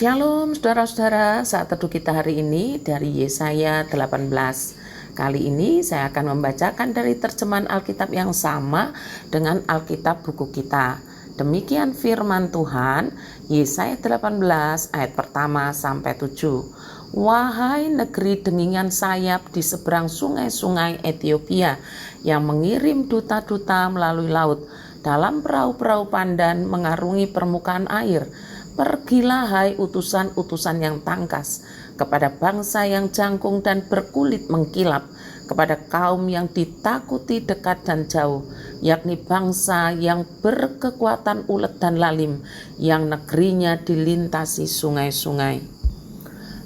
Shalom saudara-saudara, saat teduh kita hari ini dari Yesaya 18. Kali ini saya akan membacakan dari terjemahan Alkitab yang sama dengan Alkitab buku kita. Demikian firman Tuhan, Yesaya 18 ayat pertama sampai 7. Wahai negeri dengingan sayap di seberang sungai-sungai Ethiopia yang mengirim duta-duta melalui laut dalam perahu-perahu pandan mengarungi permukaan air. Pergilah hai utusan-utusan yang tangkas, kepada bangsa yang jangkung dan berkulit mengkilap, kepada kaum yang ditakuti dekat dan jauh, yakni bangsa yang berkekuatan ulet dan lalim, yang negerinya dilintasi sungai-sungai.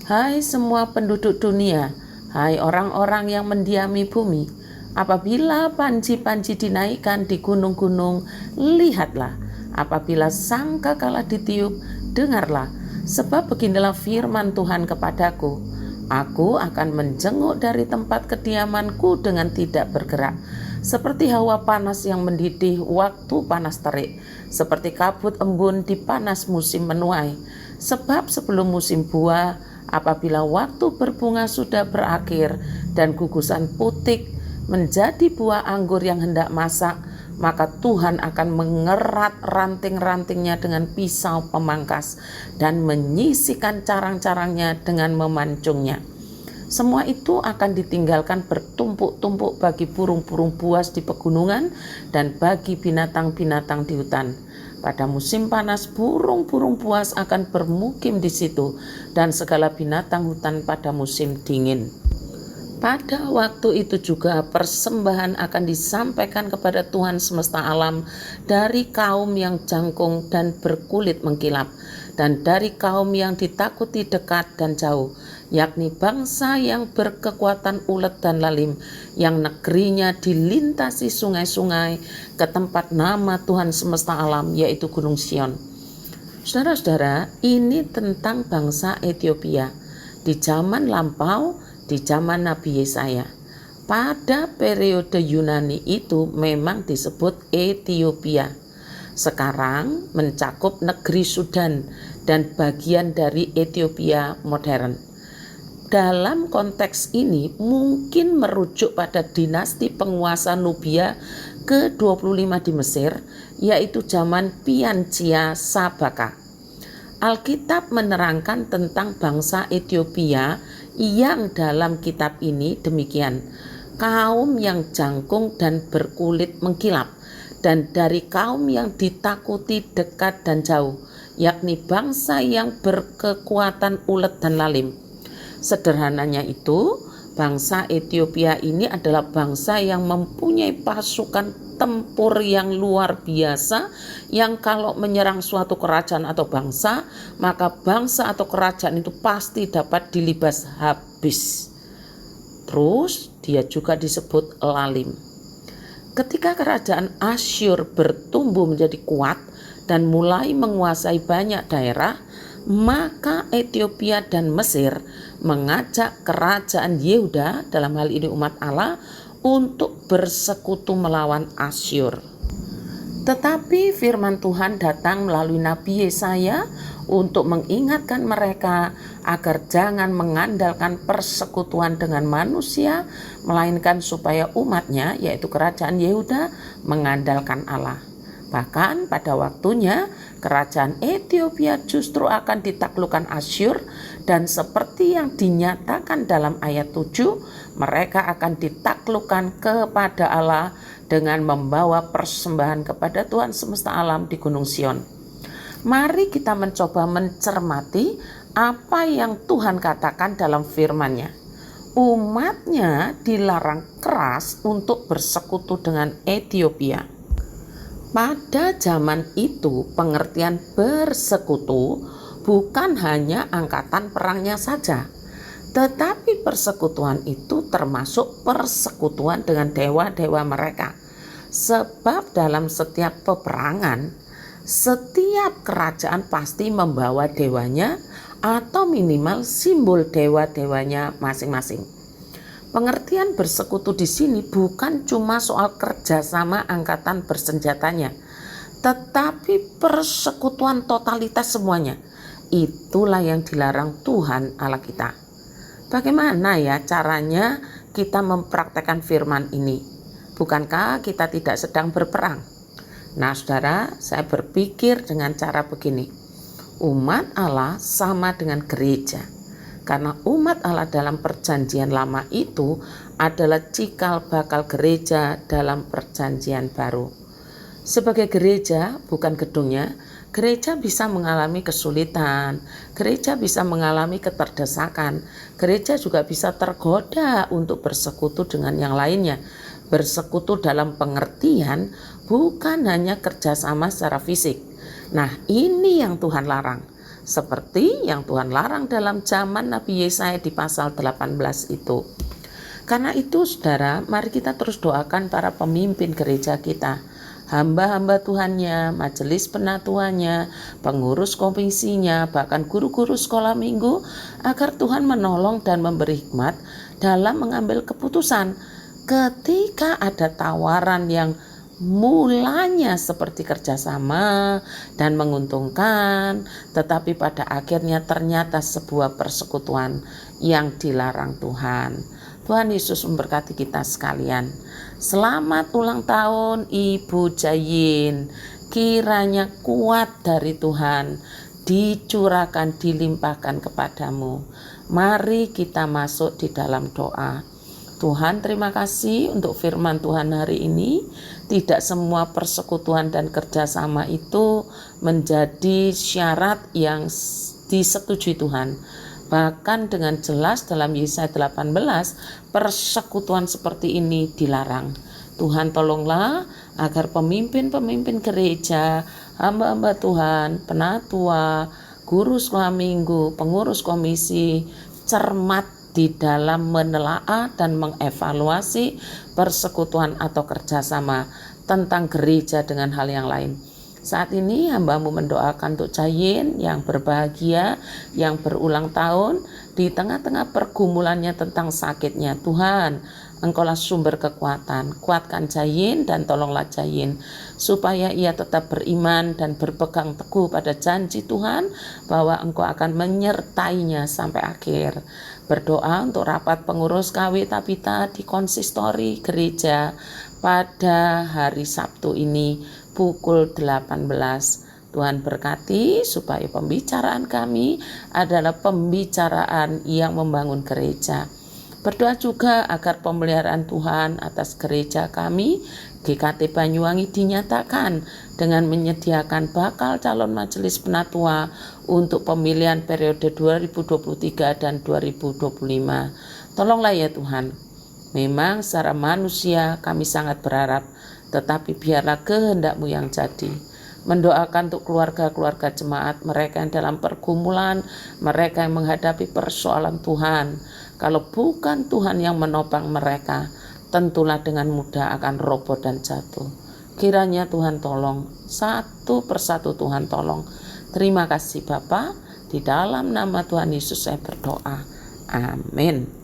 Hai semua penduduk dunia, hai orang-orang yang mendiami bumi, apabila panji-panji dinaikkan di gunung-gunung, lihatlah. Apabila sangkakala ditiup, dengarlah, sebab beginilah firman Tuhan kepadaku. Aku akan menjenguk dari tempat kediamanku dengan tidak bergerak, seperti hawa panas yang mendidih waktu panas terik, seperti kabut embun di panas musim menuai. Sebab sebelum musim buah, apabila waktu berbunga sudah berakhir dan gugusan putik menjadi buah anggur yang hendak masak, maka Tuhan akan mengerat ranting-rantingnya dengan pisau pemangkas dan menyisihkan carang-carangnya dengan memancungnya. Semua itu akan ditinggalkan bertumpuk-tumpuk bagi burung-burung buas di pegunungan dan bagi binatang-binatang di hutan. Pada musim panas, burung-burung buas akan bermukim di situ, dan segala binatang hutan pada musim dingin. Pada waktu itu juga persembahan akan disampaikan kepada Tuhan semesta alam dari kaum yang jangkung dan berkulit mengkilap, dan dari kaum yang ditakuti dekat dan jauh, yakni bangsa yang berkekuatan ulet dan lalim, yang negerinya dilintasi sungai-sungai, ke tempat nama Tuhan semesta alam, yaitu Gunung Sion. Saudara-saudara, ini tentang bangsa Ethiopia di zaman lampau, di zaman Nabi Yesaya. Pada periode Yunani itu memang disebut Ethiopia. Sekarang mencakup negeri Sudan dan bagian dari Ethiopia modern. Dalam konteks ini mungkin merujuk pada dinasti penguasa Nubia ke-25 di Mesir, yaitu zaman Piancia Sabaka. Alkitab menerangkan tentang bangsa Ethiopia yang dalam kitab ini demikian: kaum yang jangkung dan berkulit mengkilap, dan dari kaum yang ditakuti dekat dan jauh, yakni bangsa yang berkekuatan ulet dan lalim. Sederhananya itu, bangsa Ethiopia ini adalah bangsa yang mempunyai pasukan tempur yang luar biasa, yang kalau menyerang suatu kerajaan atau bangsa, maka bangsa atau kerajaan itu pasti dapat dilibas habis. Terus dia juga disebut lalim. Ketika kerajaan Asyur bertumbuh menjadi kuat dan mulai menguasai banyak daerah, maka Ethiopia dan Mesir mengajak kerajaan Yehuda, dalam hal ini umat Allah, untuk bersekutu melawan Asyur. Tetapi firman Tuhan datang melalui Nabi Yesaya untuk mengingatkan mereka agar jangan mengandalkan persekutuan dengan manusia, melainkan supaya umatnya, yaitu kerajaan Yehuda, mengandalkan Allah. Bahkan pada waktunya kerajaan Ethiopia justru akan ditaklukkan Asyur, dan seperti yang dinyatakan dalam ayat 7, mereka akan ditaklukkan kepada Allah dengan membawa persembahan kepada Tuhan semesta alam di Gunung Sion. Mari kita mencoba mencermati apa yang Tuhan katakan dalam firman-Nya. Umatnya dilarang keras untuk bersekutu dengan Ethiopia. Pada zaman itu, pengertian bersekutu bukan hanya angkatan perangnya saja, tetapi persekutuan itu termasuk persekutuan dengan dewa-dewa mereka. Sebab dalam setiap peperangan, setiap kerajaan pasti membawa dewanya atau minimal simbol dewa-dewanya masing-masing. Pengertian bersekutu di sini bukan cuma soal kerjasama angkatan bersenjatanya, tetapi persekutuan totalitas semuanya. Itulah yang dilarang Tuhan Allah kita. Bagaimana ya caranya kita mempraktekkan firman ini? Bukankah kita tidak sedang berperang? Nah saudara, saya berpikir dengan cara begini. Umat Allah sama dengan gereja. Karena umat Allah dalam perjanjian lama itu adalah cikal bakal gereja dalam perjanjian baru. Sebagai gereja, bukan gedungnya, gereja bisa mengalami kesulitan, gereja bisa mengalami keterdesakan, gereja juga bisa tergoda untuk bersekutu dengan yang lainnya. Bersekutu dalam pengertian bukan hanya kerjasama secara fisik. Nah, ini yang Tuhan larang. Seperti yang Tuhan larang dalam zaman Nabi Yesaya di pasal 18 itu. Karena itu saudara, mari kita terus doakan para pemimpin gereja kita, hamba-hamba Tuhannya, majelis penatuannya, pengurus komisinya, bahkan guru-guru sekolah minggu, agar Tuhan menolong dan memberi hikmat dalam mengambil keputusan ketika ada tawaran yang mulanya seperti kerjasama dan menguntungkan, tetapi pada akhirnya ternyata sebuah persekutuan yang dilarang Tuhan. Tuhan Yesus memberkati kita sekalian. Selamat ulang tahun Ibu Jayin. Kiranya kuat dari Tuhan dicurahkan, dilimpahkan kepadamu. Mari kita masuk di dalam doa. Tuhan, terima kasih untuk firman Tuhan hari ini. Tidak semua persekutuan dan kerjasama itu menjadi syarat yang disetujui Tuhan. Bahkan dengan jelas dalam Yesaya 18, persekutuan seperti ini dilarang. Tuhan tolonglah agar pemimpin-pemimpin gereja, hamba-hamba Tuhan, penatua, guru sekolah minggu, pengurus komisi, cermat di dalam menelaah dan mengevaluasi persekutuan atau kerjasama tentang gereja dengan hal yang lain. Saat ini hamba-Mu mendoakan untuk Jayin yang berbahagia, yang berulang tahun, di tengah-tengah pergumulannya tentang sakitnya. Tuhan, Engkaulah sumber kekuatan, kuatkan Jayin dan tolonglah Jayin, supaya ia tetap beriman dan berpegang teguh pada janji Tuhan, bahwa Engkau akan menyertainya sampai akhir. Berdoa untuk rapat pengurus KW Tabita di konsistori gereja pada hari Sabtu ini pukul 18. Tuhan berkati supaya pembicaraan kami adalah pembicaraan yang membangun gereja. Berdoa juga agar pemeliharaan Tuhan atas gereja kami GKT Banyuwangi dinyatakan dengan menyediakan bakal calon majelis penatua untuk pemilihan periode 2023 dan 2025. Tolonglah ya Tuhan. Memang secara manusia kami sangat berharap, tetapi biarlah kehendak-Mu yang jadi. Mendoakan untuk keluarga-keluarga jemaat, mereka yang dalam pergumulan, mereka yang menghadapi persoalan Tuhan. Kalau bukan Tuhan yang menopang mereka, tentulah dengan mudah akan roboh dan jatuh. Kiranya Tuhan tolong, satu persatu Tuhan tolong. Terima kasih Bapa, di dalam nama Tuhan Yesus saya berdoa. Amin.